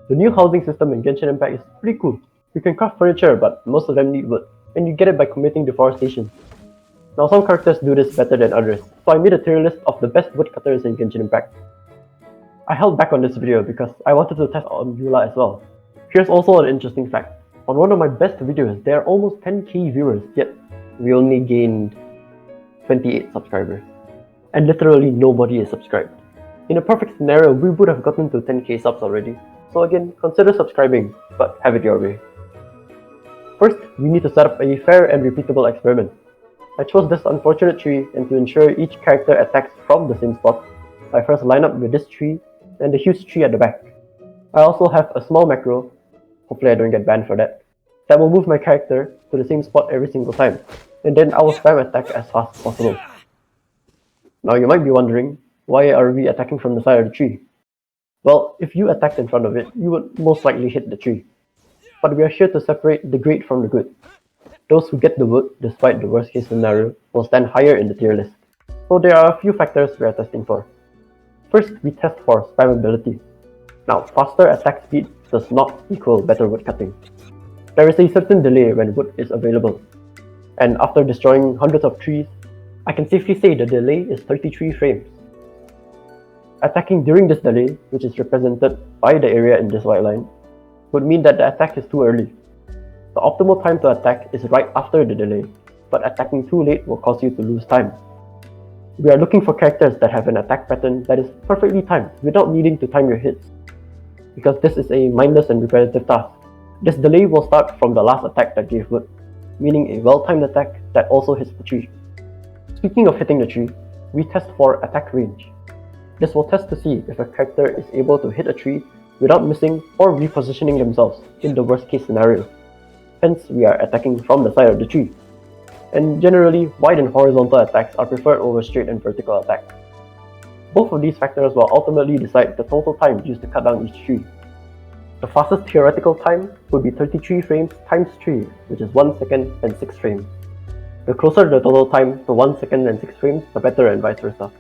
The new housing system in Genshin Impact is pretty cool. You can craft furniture, but most of them need wood, and you get it by committing deforestation. Now some characters do this better than others, so I made a tier list of the best woodcutters in Genshin Impact. I held back on this video because I wanted to test on Eula as well. Here's also an interesting fact. On one of my best videos, there are almost 10k viewers, yet we only gained 28 subscribers. And literally nobody is subscribed. In a perfect scenario, we would have gotten to 10k subs already. So again, consider subscribing, but have it your way. First, we need to set up a fair and repeatable experiment. I chose this unfortunate tree, and to ensure each character attacks from the same spot, I first line up with this tree and the huge tree at the back. I also have a small macro, hopefully I don't get banned for that will move my character to the same spot every single time, and then I will spam attack as fast as possible. Now you might be wondering, why are we attacking from the side of the tree? Well, if you attacked in front of it, you would most likely hit the tree. But we are here to separate the great from the good. Those who get the wood, despite the worst case scenario, will stand higher in the tier list. So there are a few factors we are testing for. First, we test for spammability. Now, faster attack speed does not equal better wood cutting. There is a certain delay when wood is available, and after destroying hundreds of trees, I can safely say the delay is 33 frames. Attacking during this delay, which is represented by the area in this white line, would mean that the attack is too early. The optimal time to attack is right after the delay, but attacking too late will cause you to lose time. We are looking for characters that have an attack pattern that is perfectly timed without needing to time your hits, because this is a mindless and repetitive task. This delay will start from the last attack that gave wood, meaning a well-timed attack that also hits the tree. Speaking of hitting the tree, we test for attack range. This will test to see if a character is able to hit a tree without missing or repositioning themselves in the worst case scenario. Hence, we are attacking from the side of the tree. And generally, wide and horizontal attacks are preferred over straight and vertical attacks. Both of these factors will ultimately decide the total time used to cut down each tree. The fastest theoretical time would be 33 frames times 3, which is 1 second and 6 frames. The closer the total time to 1 second and 6 frames, the better, and vice versa.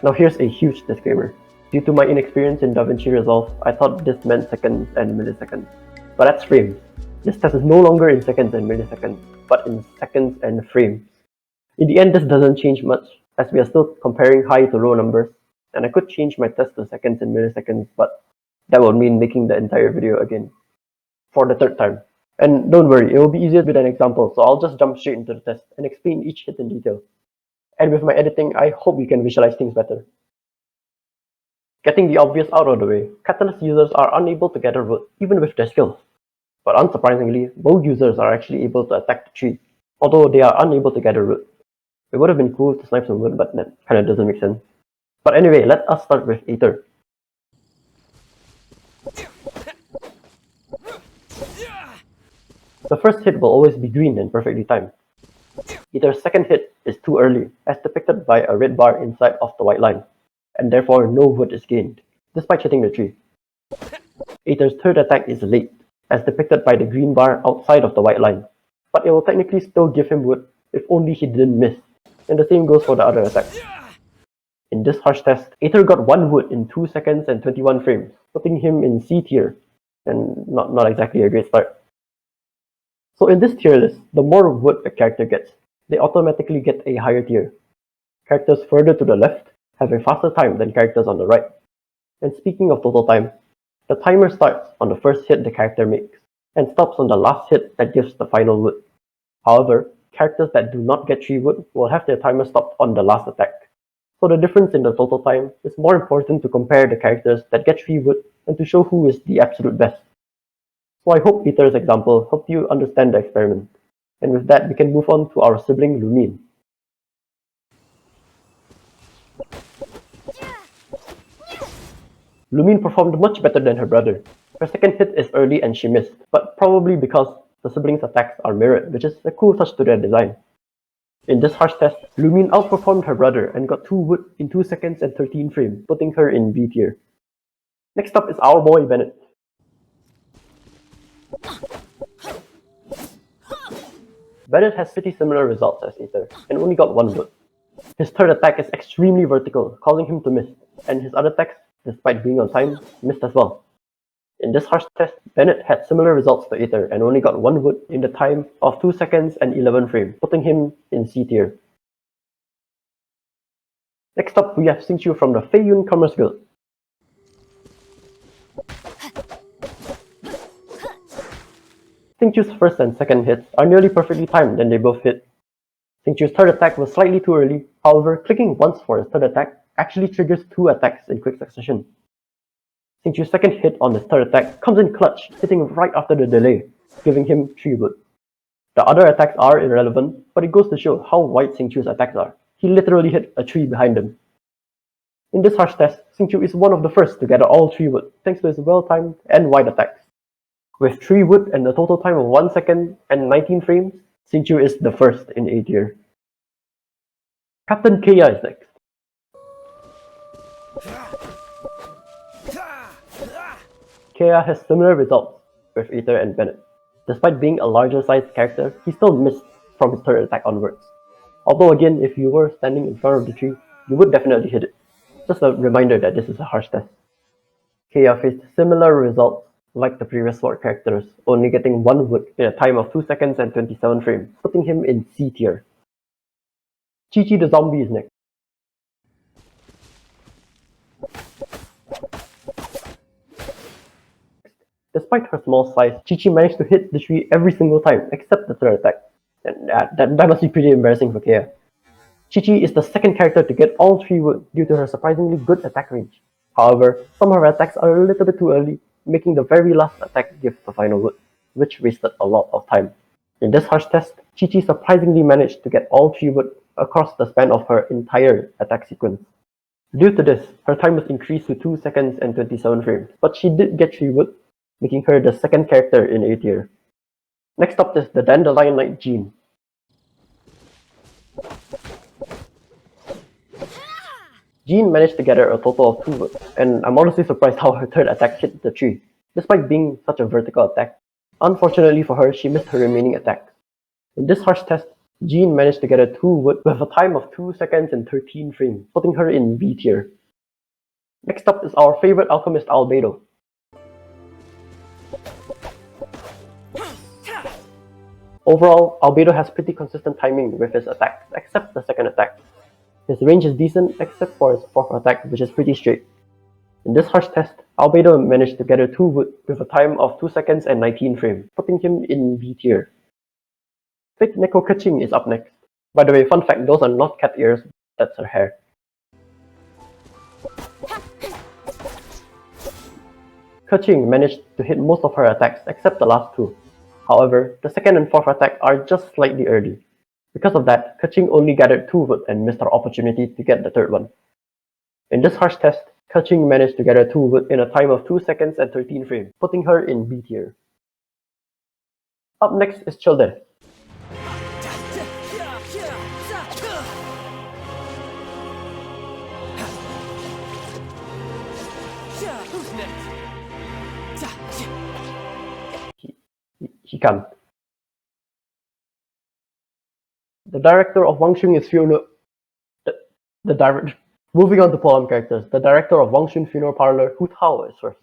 Now here's a huge disclaimer. Due to my inexperience in DaVinci Resolve, I thought this meant seconds and milliseconds. But that's frames. This test is no longer in seconds and milliseconds, but in seconds and frames. In the end, this doesn't change much, as we are still comparing high to low numbers, and I could change my test to seconds and milliseconds, but that would mean making the entire video again, for the third time. And don't worry, it will be easier with an example, so I'll just jump straight into the test and explain each hit in detail. And with my editing, I hope you can visualize things better. Getting the obvious out of the way, Catalyst users are unable to gather wood, even with their skills. But unsurprisingly, bow users are actually able to attack the tree, although they are unable to gather wood. It would have been cool to snipe some wood, but that kinda doesn't make sense. But anyway, let us start with Aether. The first hit will always be green and perfectly timed. Aether's second hit is too early, as depicted by a red bar inside of the white line, and therefore no wood is gained, despite hitting the tree. Aether's third attack is late, as depicted by the green bar outside of the white line, but it will technically still give him wood if only he didn't miss, and the same goes for the other attacks. In this harsh test, Aether got 1 wood in 2 seconds and 21 frames, putting him in C tier, and not exactly a great start. So in this tier list, the more wood a character gets, they automatically get a higher tier. Characters further to the left have a faster time than characters on the right. And speaking of total time, the timer starts on the first hit the character makes, and stops on the last hit that gives the final wood. However, characters that do not get 3 wood will have their timer stopped on the last attack. So the difference in the total time is more important to compare the characters that get 3 wood and to show who is the absolute best. So I hope Aether's example helped you understand the experiment. And with that, we can move on to our sibling Lumine. Lumine performed much better than her brother. Her second hit is early and she missed, but probably because the siblings' attacks are mirrored, which is a cool touch to their design. In this harsh test, Lumine outperformed her brother and got 2 wood in 2 seconds and 13 frames, putting her in B tier. Next up is our boy Bennett. Bennett has pretty similar results as Aether, and only got 1 wood. His third attack is extremely vertical, causing him to miss, and his other attacks, despite being on time, missed as well. In this harsh test, Bennett had similar results to Aether and only got 1 wood in the time of 2 seconds and 11 frames, putting him in C tier. Next up, we have Xingqiu from the Feiyun Commerce Guild. Xingqiu's first and second hits are nearly perfectly timed and they both hit. Xingqiu's third attack was slightly too early, however, clicking once for his third attack actually triggers 2 attacks in quick succession. Xingqiu's second hit on his third attack comes in clutch, hitting right after the delay, giving him 3 wood. The other attacks are irrelevant, but it goes to show how wide Xingqiu's attacks are. He literally hit a tree behind him. In this harsh test, Xingqiu is one of the first to gather all 3 wood thanks to his well-timed and wide attacks. With 3 wood and a total time of 1 second and 19 frames, Xingqiu is the first in A tier. Captain Qiqi is next. Qiqi has similar results with Aether and Bennett. Despite being a larger sized character, he still missed from his third attack onwards. Although again, if you were standing in front of the tree, you would definitely hit it. Just a reminder that this is a harsh test. Qiqi faced similar results like the previous sword characters, only getting 1 wood in a time of 2 seconds and 27 frames, putting him in C tier. Chichi the Zombie is next. Despite her small size, Qiqi managed to hit the tree every single time except the third attack. And that must be pretty embarrassing for Qiqi. Qiqi is the second character to get all 3 wood due to her surprisingly good attack range. However, some of her attacks are a little bit too early, making the very last attack give the final wood, which wasted a lot of time. In this harsh test, Qiqi surprisingly managed to get all 3 wood across the span of her entire attack sequence. Due to this, her time was increased to 2 seconds and 27 frames, but she did get 3 wood, making her the second character in A tier. Next up is the Dandelion Knight Jean. Jean managed to gather a total of 2 wood, and I'm honestly surprised how her third attack hit the tree, despite being such a vertical attack. Unfortunately for her, she missed her remaining attacks. In this harsh test, Jean managed to gather 2 wood with a time of 2 seconds and 13 frames, putting her in B tier. Next up is our favorite Alchemist Albedo. Overall, Albedo has pretty consistent timing with his attacks, except the second attack. His range is decent except for his fourth attack, which is pretty straight. In this harsh test, Albedo managed to gather 2 wood with a time of 2 seconds and 19 frames, putting him in B tier. Fake Neko Qiqi is up next. By the way, fun fact, those are not cat ears, that's her hair. Qiqi managed to hit most of her attacks except the last 2. However, the second and fourth attack are just slightly early. Because of that, Qiqi only gathered 2 wood and missed her opportunity to get the third one. In this harsh test, Qiqi managed to gather 2 wood in a time of 2 seconds and 13 frames, putting her in B tier. Up next is Childe. He can't. The director of Wangxun is Fiona. Moving on to poem characters, the director of Wangxun Funeral Parlor, Hu Tao, is first.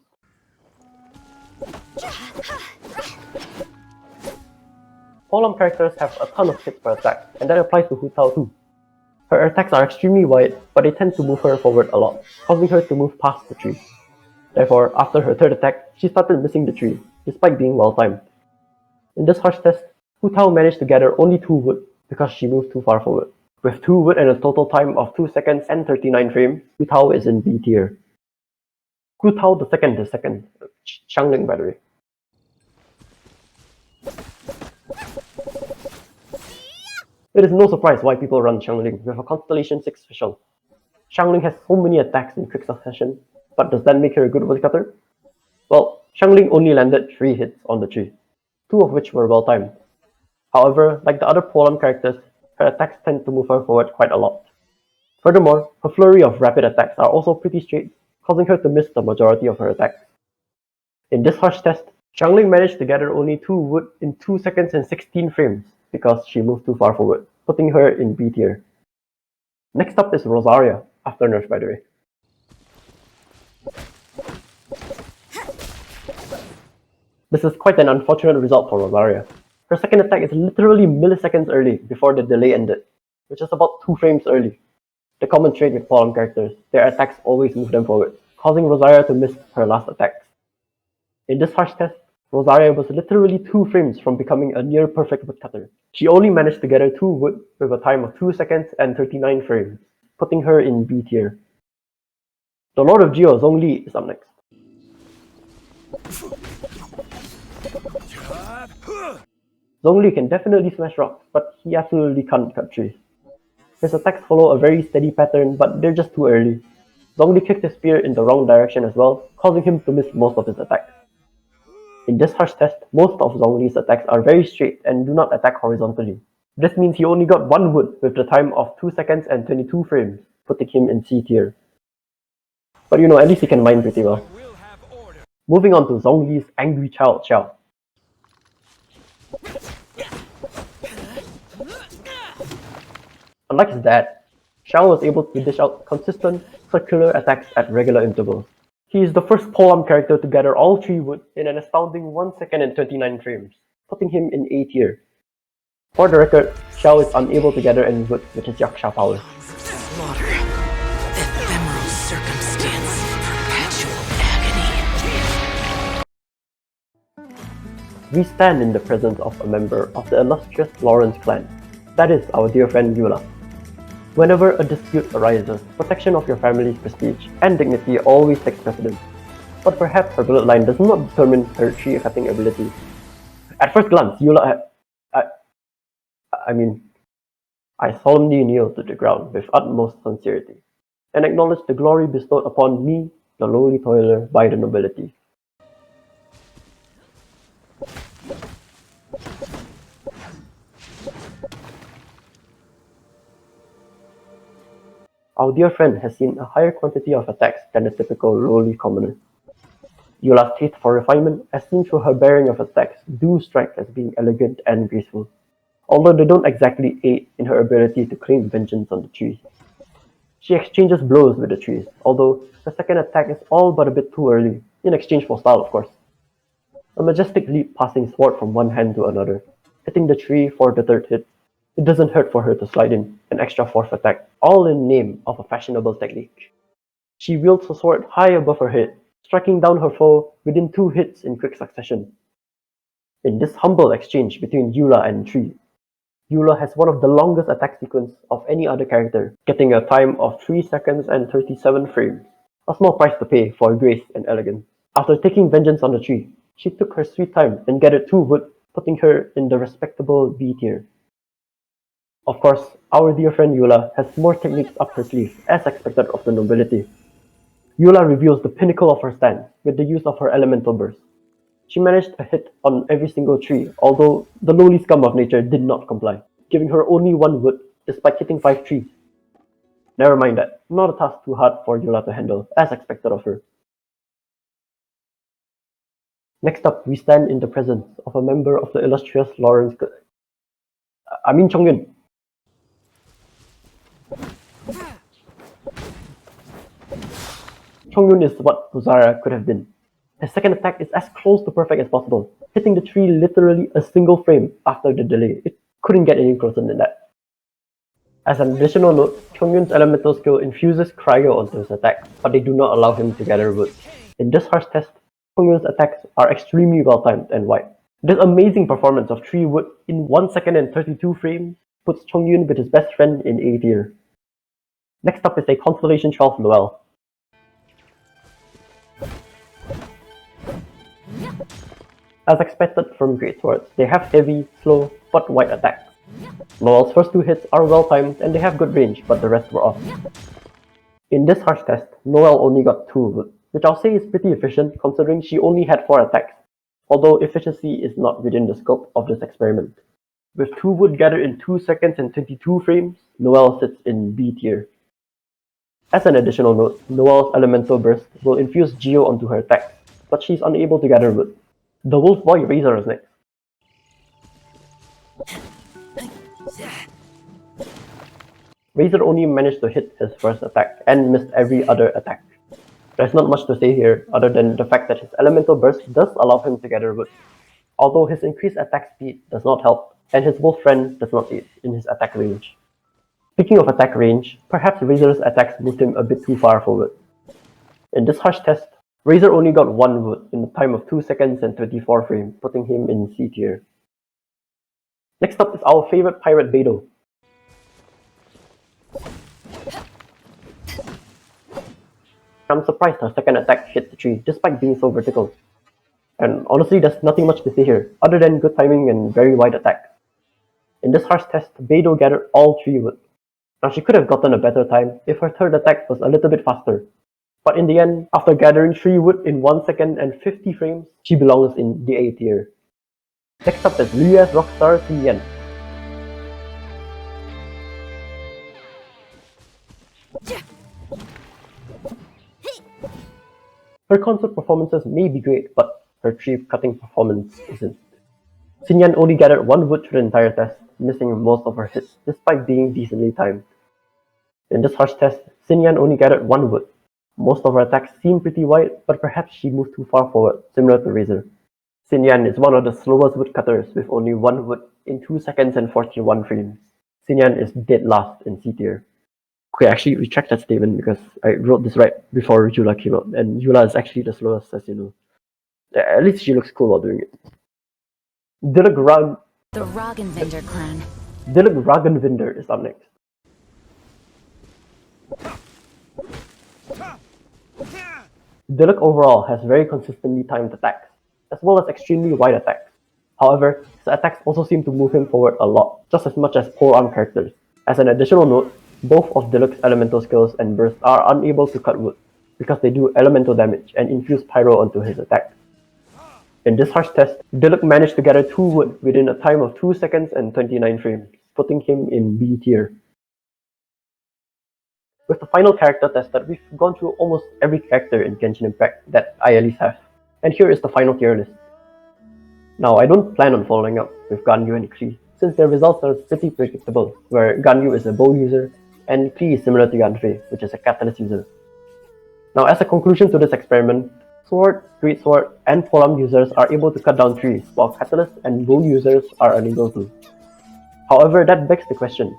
Poem characters have a ton of hits per attack, and that applies to Hu Tao too. Her attacks are extremely wide, but they tend to move her forward a lot, causing her to move past the tree. Therefore, after her third attack, she started missing the tree, despite being well timed. In this harsh test, Hu Tao managed to gather only 2 wood because she moved too far forward. With 2 wood and a total time of 2 seconds and 39 frames, Hu Tao is in B tier. Hu Tao the second is second. Xiangling, by the way. It is no surprise why people run Xiangling with a Constellation 6 official. Xiangling has so many attacks in quick succession, but does that make her a good woodcutter? Well, Xiangling only landed 3 hits on the tree, 2 of which were well timed. However, like the other Poem characters, her attacks tend to move her forward quite a lot. Furthermore, her flurry of rapid attacks are also pretty straight, causing her to miss the majority of her attacks. In this harsh test, Xiangling managed to gather only 2 wood in 2 seconds and 16 frames because she moved too far forward, putting her in B tier. Next up is Rosaria, after nerf by the way. This is quite an unfortunate result for Rosaria. Her second attack is literally milliseconds early before the delay ended, which is about 2 frames early. The common trait with Palm characters, their attacks always move them forward, causing Rosaria to miss her last attacks. In this harsh test, Rosaria was literally 2 frames from becoming a near-perfect woodcutter. She only managed to gather 2 wood with a time of 2 seconds and 39 frames, putting her in B tier. The Lord of Geo, Zhongyi, is up next. Zhongyi can definitely smash rocks, but he absolutely can't cut trees. His attacks follow a very steady pattern, but they're just too early. Zhongyi kicked his spear in the wrong direction as well, causing him to miss most of his attacks. In this harsh test, most of Zhongyi's attacks are very straight and do not attack horizontally. This means he only got 1 wood with the time of 2 seconds and 22 frames, putting him in C tier. But at least he can mine pretty well. Moving on to Zhongyi's angry child, Xiao. Unlike his dad, Xiao was able to dish out consistent, circular attacks at regular intervals. He is the first polearm character to gather all 3 wood in an astounding 1 second and 29 frames, putting him in A tier. For the record, Xiao is unable to gather any wood with his Yaksha powers. Slaughter. Ephemeral circumstance. Perpetual agony. We stand in the presence of a member of the illustrious Lawrence clan. That is our dear friend Eula. Whenever a dispute arises, protection of your family's prestige and dignity always takes precedence. But perhaps her bloodline does not determine her tree-cutting ability. At first glance, Eula I solemnly kneel to the ground with utmost sincerity, and acknowledge the glory bestowed upon me, the lowly toiler, by the nobility. Our dear friend has seen a higher quantity of attacks than the typical lowly commoner. Eula's taste for refinement, as seen through her bearing of attacks, do strike as being elegant and graceful, although they don't exactly aid in her ability to claim vengeance on the trees. She exchanges blows with the trees, although her second attack is all but a bit too early, in exchange for style of course. A majestic leap passing sword from one hand to another, hitting the tree for the third hit. It doesn't hurt for her to slide in an extra 4th attack, all in name of a fashionable technique. She wields her sword high above her head, striking down her foe within 2 hits in quick succession. In this humble exchange between Eula and Tree, Eula has one of the longest attack sequences of any other character, getting a time of 3 seconds and 37 frames, a small price to pay for grace and elegance. After taking vengeance on the tree, she took her sweet time and gathered 2 wood, putting her in the respectable B tier. Of course, our dear friend Eula has more techniques up her sleeve, as expected of the nobility. Eula reveals the pinnacle of her stance with the use of her elemental burst. She managed a hit on every single tree, although the lowly scum of nature did not comply, giving her only 1 wood despite hitting 5 trees. Never mind that, not a task too hard for Eula to handle, as expected of her. Next up, we stand in the presence of a member of the illustrious Lawrence Chongyun. Chongyun is what Rosaria could have been. His second attack is as close to perfect as possible, hitting the tree literally a single frame after the delay. It couldn't get any closer than that. As an additional note, Chongyun's elemental skill infuses cryo onto his attacks, but they do not allow him to gather wood. In this harsh test, Chongyun's attacks are extremely well timed and wide. This amazing performance of 3 wood in 1 second and 32 frames puts Chongyun with his best friend in A tier. Next up is a Constellation 12 Noelle. As expected from greatswords, they have heavy, slow, but wide attacks. Noelle's first 2 hits are well timed and they have good range, but the rest were off. In this harsh test, Noelle only got 2 wood, which I'll say is pretty efficient considering she only had 4 attacks, although efficiency is not within the scope of this experiment. With 2 wood gathered in 2 seconds and 22 frames, Noelle sits in B tier. As an additional note, Noelle's elemental burst will infuse Geo onto her attacks, but she's unable to gather wood. The Wolf Boy Razor is next. Razor only managed to hit his first attack and missed every other attack. There's not much to say here other than the fact that his elemental burst does allow him to gather wood, although his increased attack speed does not help, and his wolf friend does not aid in his attack range. Speaking of attack range, perhaps Razor's attacks moved him a bit too far forward. In this harsh test, Razor only got 1 wood in a time of 2 seconds and 24 frames, putting him in C tier. Next up is our favorite pirate Beidou. I'm surprised her second attack hit the tree despite being so vertical. And honestly, there's nothing much to say here, other than good timing and very wide attacks. In this harsh test, Beidou gathered all 3 wood. Now she could have gotten a better time if her third attack was a little bit faster. But in the end, after gathering 3 wood in 1 second and 50 frames, she belongs in the A tier. Next up is Louise Rockstar Xin. Her concert performances may be great, but her tree cutting performance isn't. Xin only gathered 1 wood through the entire test, missing most of her hits, despite being decently timed. In this harsh test, Xin only gathered 1 wood. Most of her attacks seem pretty wide, but perhaps she moved too far forward, similar to Razor. Xin is one of the slowest woodcutters with only 1 wood in 2 seconds and 41 frames. Xin is dead last in C tier. Okay, actually retract that statement because I wrote this right before Eula came out, and Eula is actually the slowest, as you know. At least she looks cool while doing it. The Roggenvinder clan. Diluc Roggenvinder is up next. Diluc overall has very consistently timed attacks, as well as extremely wide attacks. However, his attacks also seem to move him forward a lot, just as much as polearm characters. As an additional note, both of Diluc's elemental skills and bursts are unable to cut wood, because they do elemental damage and infuse pyro onto his attack. In this harsh test, Diluc managed to gather 2 wood within a time of 2 seconds and 29 frames, putting him in B tier. With the final character tested, we've gone through almost every character in Genshin Impact that I at least have, and here is the final tier list. Now, I don't plan on following up with Ganyu and Klee, since their results are pretty predictable, where Ganyu is a bow user, and Klee is similar to Yanfei, which is a catalyst user. Now, as a conclusion to this experiment, Sword, Greatsword, and Polearm users are able to cut down trees, while Catalyst and Bow users are unable to. However, that begs the question,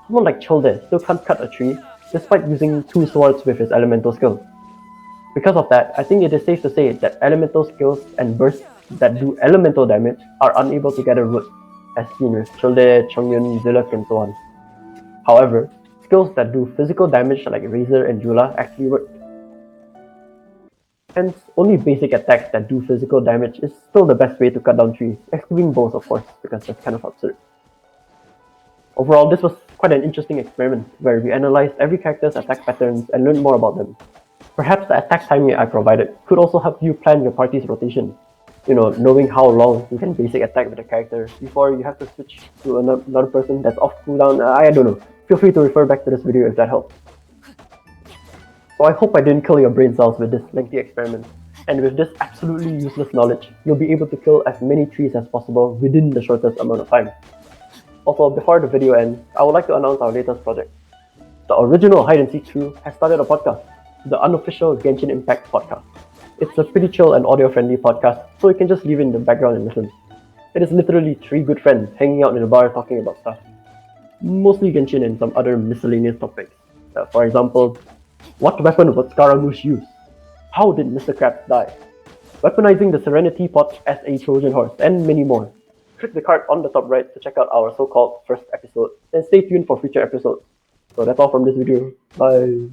someone like Childe still can't cut a tree, despite using 2 swords with his elemental skill. Because of that, I think it is safe to say that elemental skills and bursts that do elemental damage are unable to gather wood, as seen with Childe, Chongyun, Diluc, and so on. However, skills that do physical damage like Razor and Eula actually work. Hence, only basic attacks that do physical damage is still the best way to cut down trees, excluding bows of course, because that's kind of absurd. Overall, this was quite an interesting experiment, where we analysed every character's attack patterns and learned more about them. Perhaps the attack timing I provided could also help you plan your party's rotation. You know, knowing how long you can basic attack with a character before you have to switch to another person that's off cooldown, I don't know. Feel free to refer back to this video if that helps. So I hope I didn't kill your brain cells with this lengthy experiment, and with this absolutely useless knowledge, you'll be able to kill as many trees as possible within the shortest amount of time. Also, before the video ends, I would like to announce our latest project. The original Hide and Seek crew has started a podcast, the unofficial Genshin Impact podcast. It's a pretty chill and audio-friendly podcast, so you can just leave it in the background and listen. It is literally 3 good friends hanging out in a bar talking about stuff. Mostly Genshin and some other miscellaneous topics. For example, what weapon would Scaramouche use? How did Mr. Krabs die? Weaponizing the Serenity Pot as a Trojan horse, and many more. Click the card on the top right to check out our so-called first episode, and stay tuned for future episodes. So that's all from this video. Bye!